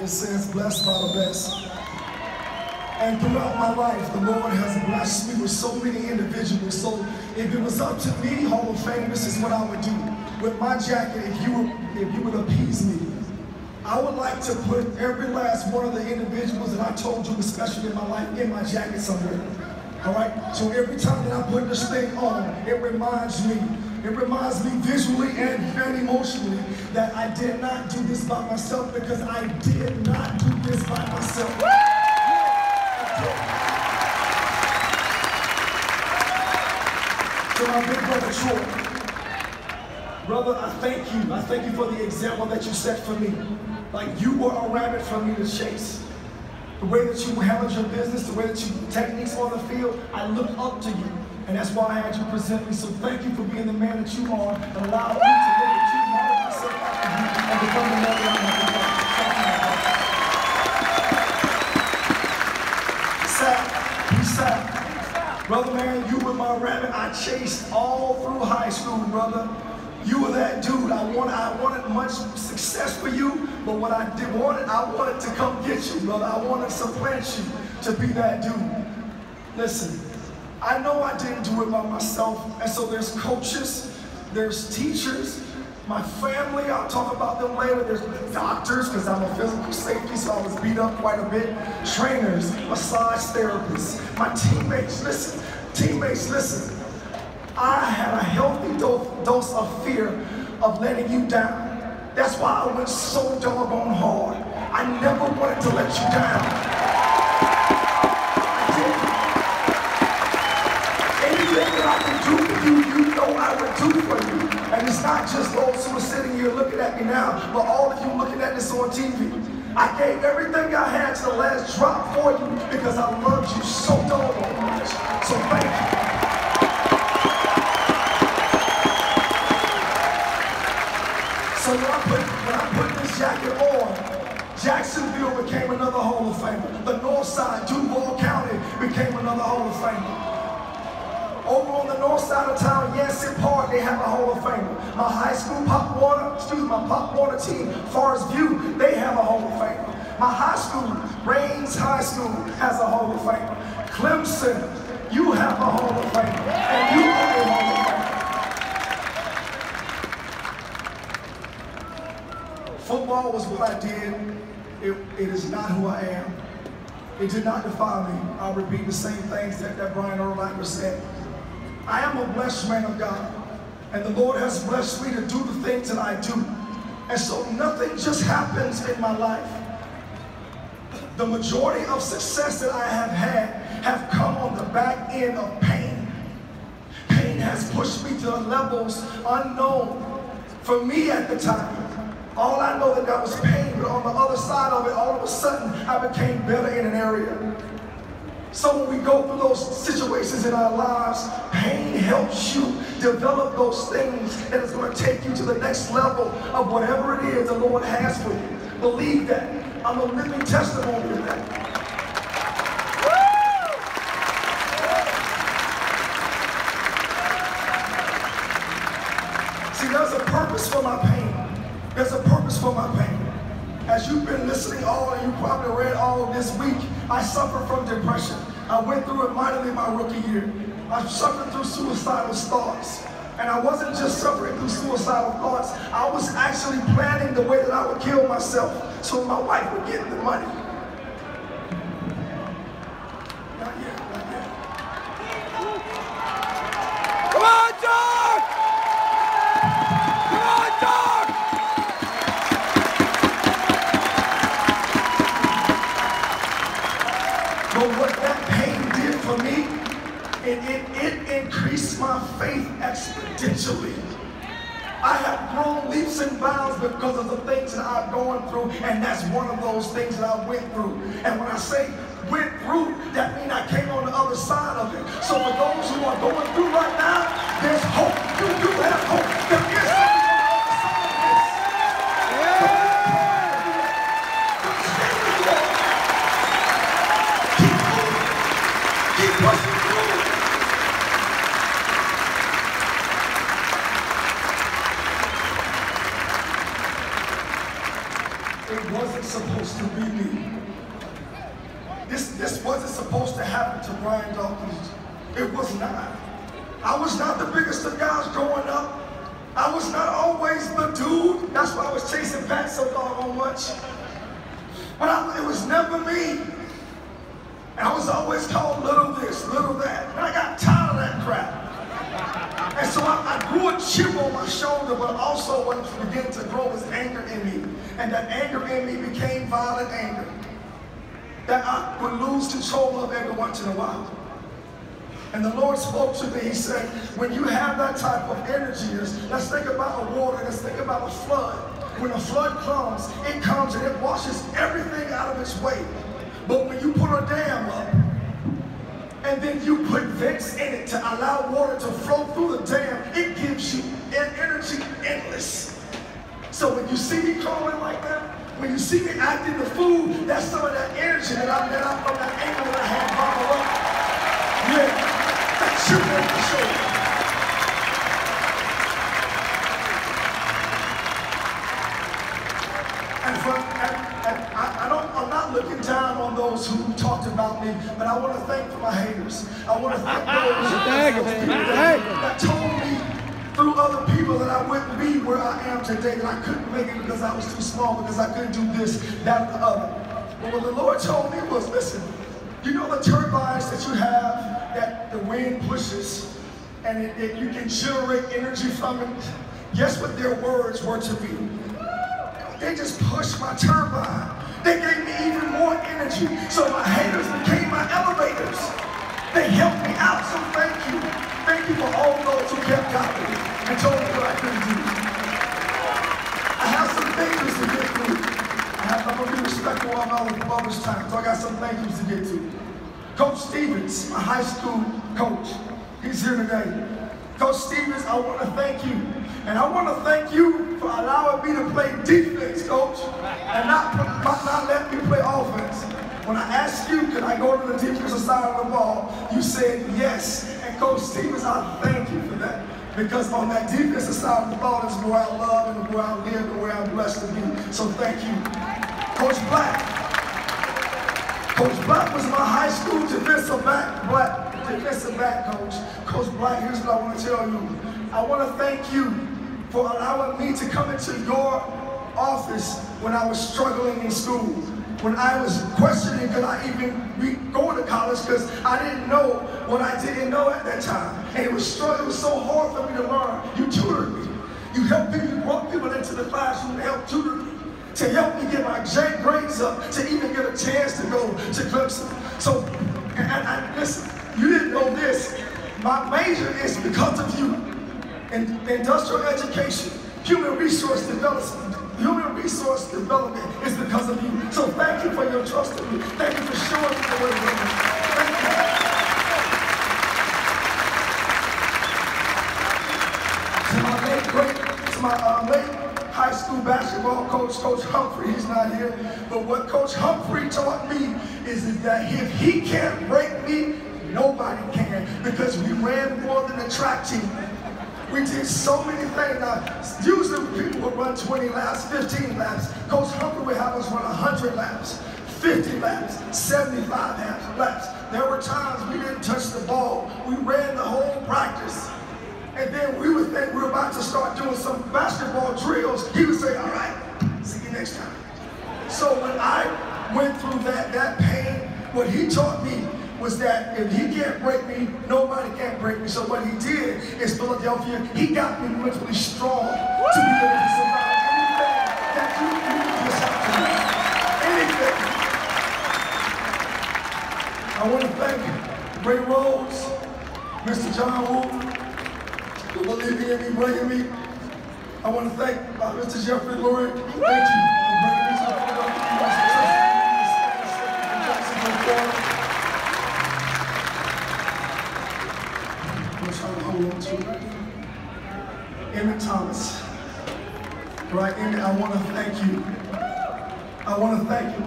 It says, blessed by the best. And throughout my life, the Lord has blessed me with so many individuals. So if it was up to me, Hall of Fame, this is what I would do. With my jacket, if you would appease me, I would like to put every last one of the individuals that I told you, especially in my life, in my jacket somewhere. All right? So every time that I put this thing on, it reminds me visually and emotionally that I did not do this by myself, because I did not do this by myself. So my big brother Troy, brother, I thank you. I thank you for the example that you set for me. Like, you were a rabbit for me to chase. The way that you handled your business, the way that you techniques on the field, I look up to you. And that's why I had you present me. So thank you for being the man that you are and allowing me to look at you, model myself after you, and become the man that I'm going to become. Peace out. Brother, man, you were my rabbit I chased all through high school, brother. You were that dude. I wanted much success for you, but what I wanted to come get you, brother. I wanted to supplant you to be that dude. Listen, I know I didn't do it by myself, and so there's coaches, there's teachers, my family, I'll talk about them later. There's doctors, because I'm a physical safety, so I was beat up quite a bit. Trainers, massage therapists, my teammates, listen. I had a healthy dose of fear of letting you down. That's why I went so doggone hard. I never wanted to let you down. I didn't. Anything that I could do for you, you know I would do for you. And it's not just those who are sitting here looking at me now, but all of you looking at this on TV. I gave everything I had to the last drop for you because I loved you so doggone much. So thank you. So when I put this jacket on, Jacksonville became another Hall of Famer. The North Side, Duval County, became another Hall of Famer. Over on the north side of town, Yancey Park, they have a Hall of Famer. My high school Pop Warner team, Forest View, they have a Hall of Famer. My high school, Rains High School, has a Hall of Famer. Clemson, you have a Hall of Famer. And you are a Hall of Famer. Football was what I did. It is not who I am. It did not define me. I'll repeat the same things that Brian Urlacher said. I am a blessed man of God, and the Lord has blessed me to do the things that I do. And so nothing just happens in my life. The majority of success that I have had have come on the back end of pain. Pain has pushed me to levels unknown for me at the time. All I know that was pain, but on the other side of it, all of a sudden, I became better in an area. So when we go through those situations in our lives, pain helps you develop those things that is going to take you to the next level of whatever it is the Lord has for you. Believe that. I'm a living testimony of that. See, there's a purpose for my pain. There's a purpose for my pain. As you've been listening all, and you probably read all this week, I suffer from depression. I went through it mightily my rookie year. I suffered through suicidal thoughts. And I wasn't just suffering through suicidal thoughts, I was actually planning the way that I would kill myself so my wife would get the money. Not yet, not yet. Come on, Doc! Come on, Doc! But what that pain did for me, it increased my faith exponentially. I have grown leaps and bounds because of the things that I've gone through, and that's one of those things that I went through. And when I say went through, that means I came on the other side of it. So for those who are going through right now, there's hope. You do have hope. There is something on the other side of this. Keep moving. Keep pushing through. It wasn't supposed to be This wasn't supposed to happen to Brian Dawkins. It was not. I was not the biggest of guys growing up. I was not always the dude. That's why I was chasing Pat so doggone much. But it was never me. And I was always called little this, little that. And I got tired of that crap. And so I grew a chip on my shoulder, but also what began to grow was anger in me. And that anger in me became violent anger that I would lose control of every once in a while. And the Lord spoke to me. He said, when you have that type of energy, let's think about a water, let's think about a flood. When a flood comes and it washes everything out of its way. But when you put a dam up, and then you put vents in it to allow water to flow through the dam, it gives you an energy endless. So when you see me calling like that, when you see me acting the fool, that's some of that energy that I from that anger that I had bottled up. Yeah, that chip on my shoulder. I'm not looking down on those who talked about me, but I want to thank for my haters. I want to thank those people that told me through other people that I wouldn't be where I am today, that I couldn't make it because I was too small, because I couldn't do this, that, or the other. But what the Lord told me was, listen, you know the turbines that you have that the wind pushes and you can generate energy from it? Guess what their words were to me? They just pushed my turbine. They gave me even more energy. So my haters became my elevators. They helped me out, so thank you. Thank you for all those who kept doubting me and told me what I couldn't do. I have some thank yous to get through. I'm going to be respectful of others' time, so I got some thank yous to get to. Coach Stevens, my high school coach, he's here today. Coach Stevens, I want to thank you. And I want to thank you for allowing me to play defense, Coach, and not let me play offense. When I asked you, could I go to the defensive side of the ball, you said yes. And Coach Stevens, I thank you for that. Because on that defensive side of the ball is where I love and where I live and where I'm blessed to be. So thank you. Coach Black. Coach Black was my high school defensive back coach. Coach Black, here's what I want to tell you. I want to thank you for allowing me to come into your office when I was struggling in school. When I was questioning could I even be going to college, because I didn't know what I didn't know at that time. And it was so hard for me to learn. You tutored me. You helped me, you brought people into the classroom to help tutor me, to help me get my grades up, to even get a chance to go to Clemson. So, and listen, you didn't know this. My major is because of you. In industrial education, human resource development is because of you. So thank you for your trust in me. Thank you for showing me the way to go. Thank you. To my late high school basketball coach, Coach Humphrey, he's not here, but what Coach Humphrey taught me is that if he can't break me, nobody can, because we ran more than a track team. We did so many things. Now, usually people would run 20 laps, 15 laps. Coach Humphrey would have us run 100 laps, 50 laps, 75 laps. There were times we didn't touch the ball. We ran the whole practice. And then we would think we were about to start doing some basketball drills. He would say, all right, see you next time. So when I went through that pain, what he taught me was that if he can't break me, nobody can break me. So what he did is Philadelphia, he got me mentally strong to be able to survive anything that you just have to do. Anything. I want to thank Ray Rose, Mr. John Woo, for believing in me, bringing me. I want to thank Mr. Jeffrey Lurie. Thank you for bringing me to the Philadelphia. Emmett Thomas, right? Emmett, I want to thank you. I want to thank you.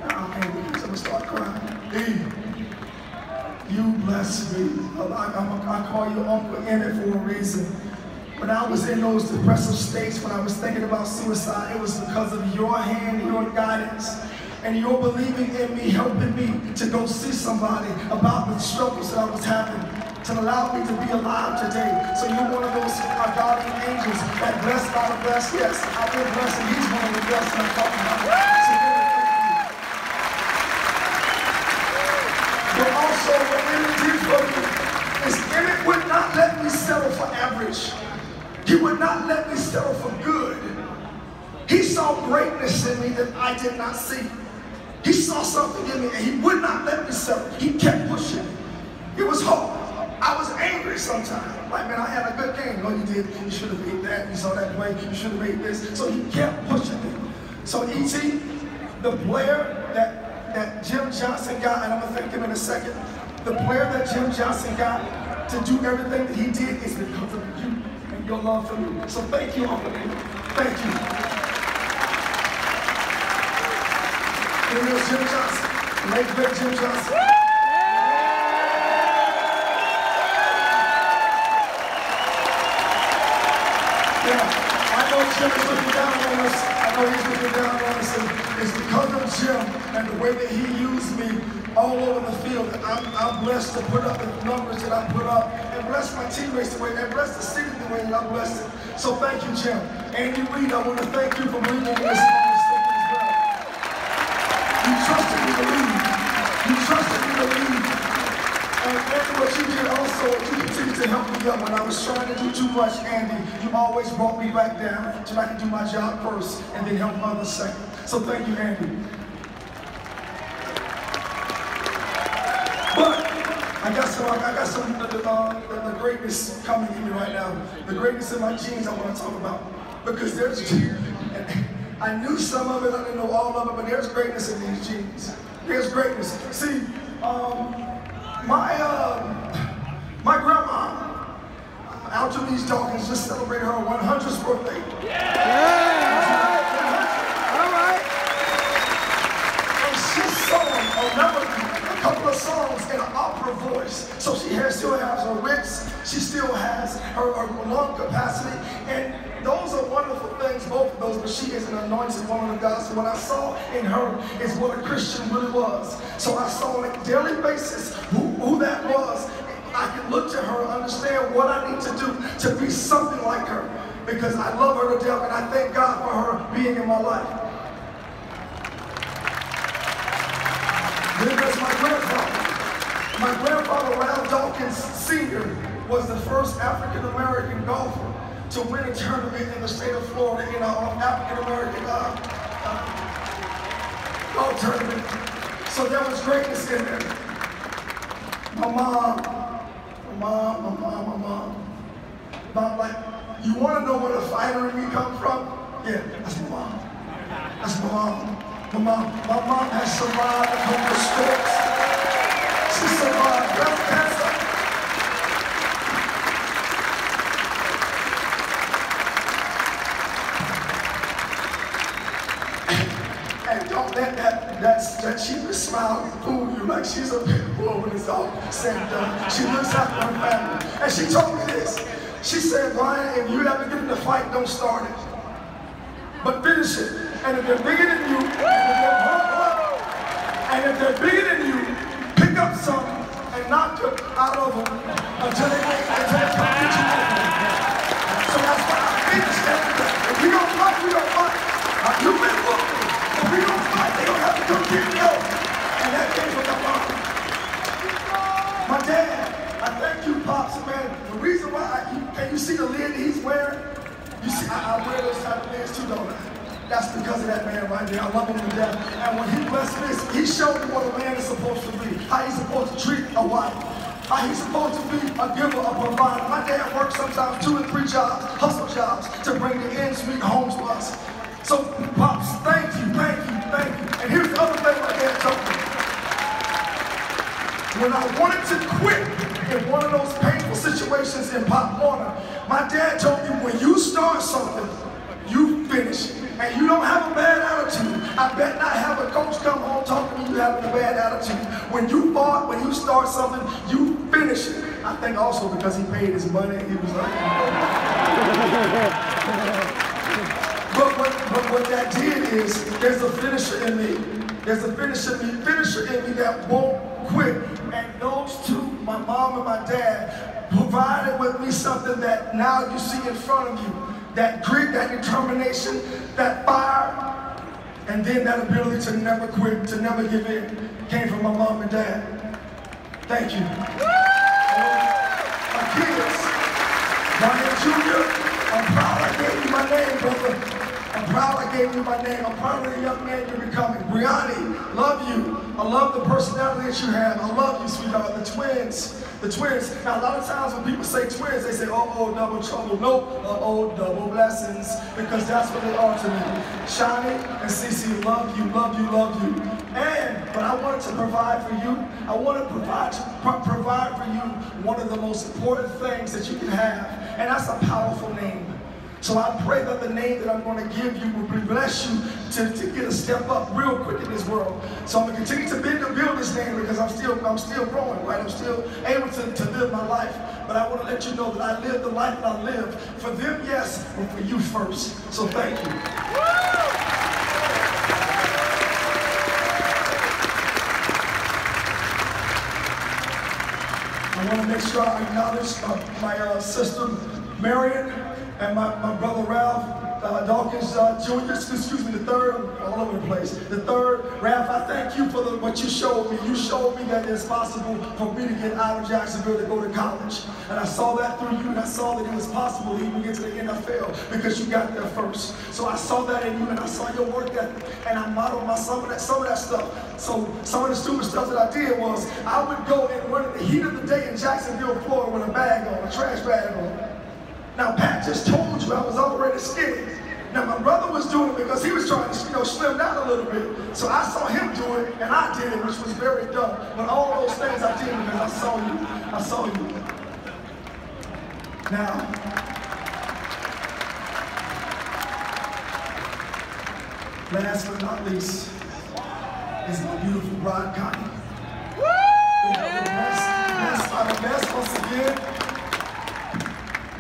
I can't believe I'm going to start crying. You bless me. I call you Uncle Emmett for a reason. When I was in those depressive states, when I was thinking about suicide, it was because of your hand, your guidance. and you're believing in me, helping me to go see somebody about the struggles that I was having, to allow me to be alive today. So you're one of those guardian angels that blessed by the blessed. Yes, I've been blessed, and he's one of the blessed that I'm talking about. So but also what Emmett did for me is Emmett would not let me settle for average. He would not let me settle for good. He saw greatness in me that I did not see. He saw something in me and he would not let me settle. He kept pushing. It was hard. I was angry sometimes. Like, man, I had a good game. No, you did. You should have made that. You saw that play. You should have made this. So he kept pushing me. So E.T., the player that Jim Johnson got, and I'm going to thank him in a second, the player that Jim Johnson got to do everything that he did is because of you and your love for me. So thank you, Uncle David. Thank you. And there's Jim Johnson, late great Jim Johnson. Yeah, I know Jim is looking down on us. I know he's looking down on us. And it's because of Jim and the way that he used me all over the field. I'm blessed to put up the numbers that I put up and bless my teammates the way, and bless the city the way that I blessed it. So thank you, Jim. Andy Reid, I want to thank you for believing in this as well. You trusted me to lead. You trusted me to lead. And what you did also, you continued to help me up when I was trying to do too much, Andy. You always brought me back down so I could do my job first and then help others second. So thank you, Andy. But I got some the greatness coming in me right now. The greatness in my genes I want to talk about. Because there's, I knew some of it, I didn't know all of it, but there's greatness in these genes. There's greatness. See, my grandma, Algermise Dawkins, just celebrated her 100th birthday. Yeah! All right. And she sang a melody, a couple of songs in an opera voice. So she still has her wits, she still has her lung capacity, and those are wonderful things, both of those, but she is an anointed woman of God. So what I saw in her is what a Christian really was. So I saw on a daily basis who that was. I can look to her and understand what I need to do to be something like her, because I love her to death and I thank God for her being in my life. Then there's my grandfather. My grandfather, Ralph Dawkins Sr., was the first African-American golfer to win a tournament in the state of Florida in an African-American golf tournament. So there was greatness in there. My mom. Like, you want to know where the fighter in me comes from? Yeah, that's my mom. That's my mom. My mom has survived a couple of strokes. She survived breast cancer. And don't let that cheapest smile fool you like she's a pit bull when it's all said and done. She looks after her family. And she told me this. She said, Brian, if you ever get in a fight, don't start it, but finish it. And if they're bigger than you, pick up some and knock them out of them until they come get you over. So that's why I finished everything. If we don't fight, we don't fight. You may look, but we don't fight. They don't have to come get me over. And that came from my mom. My dad, I thank you, Pops, man. The reason why, can you see the lid he's wearing? You see, I wear those type of lids too, don't I? That's because of that man right there. I love him to death. And when he blessed me, he showed me what a man is supposed to be, how he's supposed to treat a wife, how he's supposed to be a giver, a provider. My dad worked sometimes 2 and 3 jobs, hustle jobs, to bring the ends meet home to us. So, Pops, thank you. And here's the other thing my dad told me. When I wanted to quit in one of those painful situations in Pop Warner, my dad told me, when you start something, you finish it. And you don't have a bad attitude. I bet not have a coach come home talking to you having a bad attitude. When you start something, you finish it. I think also because he paid his money, he was like, but what that did is, there's a finisher in me There's a finisher in me that won't quit. And those two, my mom and my dad, provided with me something that now you see in front of you. That grit, that determination, that fire, and then that ability to never quit, to never give in, came from my mom and dad. Thank you. My kids, Brian Jr., I'm proud I gave you my name, brother. I'm proud I gave you my name. I'm proud of the young man you're becoming. Brianni, love you. I love the personality that you have. I love you, sweetheart. The twins. The twins. Now, a lot of times when people say twins, they say, uh-oh, double trouble. Nope, uh-oh, double blessings. Because that's what they are to me. Shani and Cece, love you, love you, love you. But I wanted to provide for you. I want to provide for you one of the most important things that you can have. And that's a powerful name. So I pray that the name that I'm going to give you will bless you to get a step up real quick in this world. So I'm going to continue to build this name because I'm still growing, right? I'm still able to live my life. But I want to let you know that I live the life that I live for them, yes, but for you first. So thank you. I want to make sure I acknowledge my sister Marion and my brother Ralph, Dawkins Jr., excuse me, the third, I'm all over the place. The third, Ralph, I thank you for what you showed me. You showed me that it's possible for me to get out of Jacksonville to go to college. And I saw that through you, and I saw that it was possible to even get to the NFL because you got there first. So I saw that in you, and I saw your work ethic, and I modeled some of that stuff. So some of the stupid stuff that I did was I would go and run in the heat of the day in Jacksonville, Florida with a bag on, a trash bag on. Now, Pat just told you I was already skinny. Now, my brother was doing it because he was trying to, slim down a little bit. So I saw him do it, and I did it, which was very dumb. But all those things I did because I saw you. I saw you. Now, last but not least, is my beautiful bride, Connie. The best once again.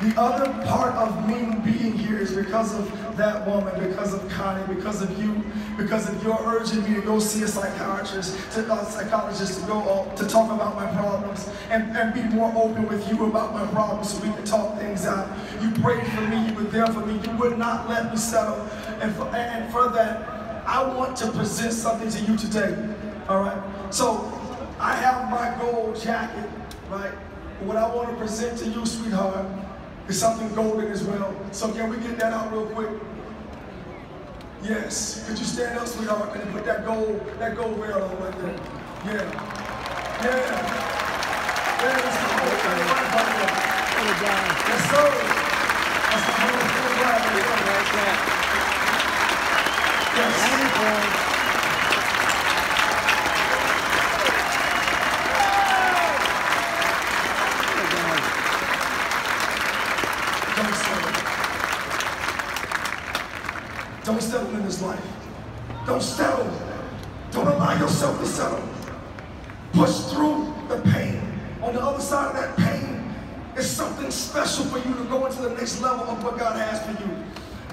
The other part of me being here is because of that woman, because of Connie, because of you, because of your urging me to go see a psychiatrist, to go to talk about my problems and be more open with you about my problems so we can talk things out. You prayed for me, you were there for me, you would not let me settle. And for that, I want to present something to you today, all right? So I have my gold jacket, right? What I want to present to you, sweetheart, is something golden as well. So can we get that out real quick? Yes. Could you stand up, sweetheart, and put that gold rail on right there? Yeah. Yeah. Yeah, that's the whole thing right there. Yes, sir. That's the whole thing right there. Yes. Don't settle in this life. Don't settle. Don't allow yourself to settle. Push through the pain. On the other side of that pain is something special for you to go into the next level of what God has for you.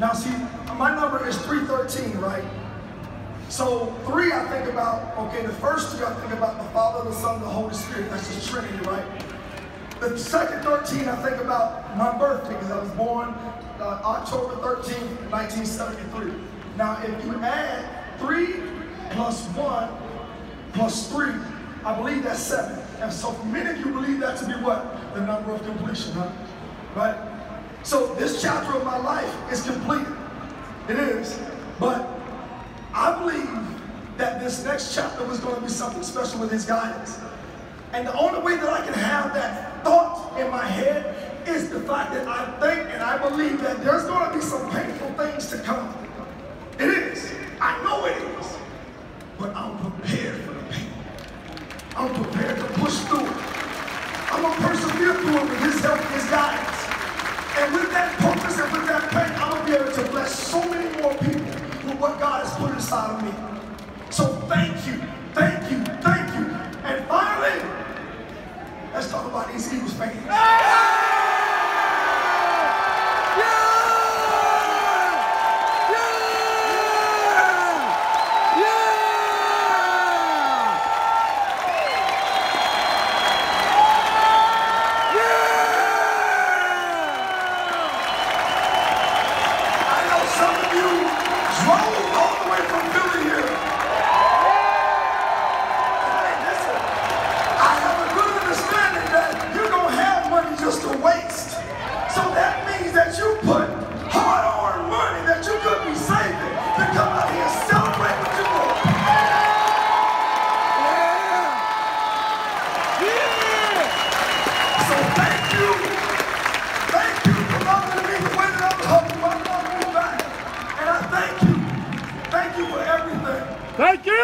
Now see, my number is 313, right? So 3 I think about, okay, the first 3 I think about the Father, the Son, the Holy Spirit. That's the Trinity, right? The second 13 I think about my birthday because I was born October 13th, 1973. Now, if you add 3 plus 1 plus 3, I believe that's 7. And so for many of you believe that to be what? The number of completion, huh? Right? So this chapter of my life is completed. It is. But I believe that this next chapter was going to be something special with His guidance. And the only way that I can have that thought in my head is the fact that I think and I believe that there's going to be some painful things to come. It is. I know it is. But I'm prepared for the pain. I'm prepared to push through it. I'm going to persevere through it with His help and His guidance. And with that purpose and with that pain, I'm going to be able to bless so many more people with what God has put inside of me. So thank you, thank you, thank you. And finally, let's talk about these Eagles fans.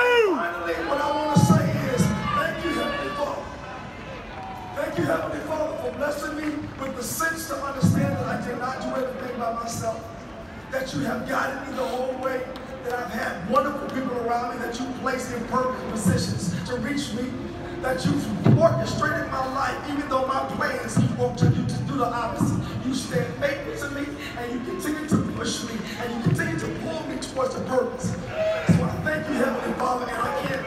you. Finally, what I want to say is, thank you, Heavenly Father. Thank you, Heavenly Father, for blessing me with the sense to understand that I did not do everything by myself. That you have guided me the whole way. That I've had wonderful people around me that you placed in perfect positions to reach me. That you've orchestrated my life, even though my plans were to do the opposite. You stand faithful to me, and you continue to push me, and you continue to pull me towards the purpose. So I thank you, Heavenly Father, and I can't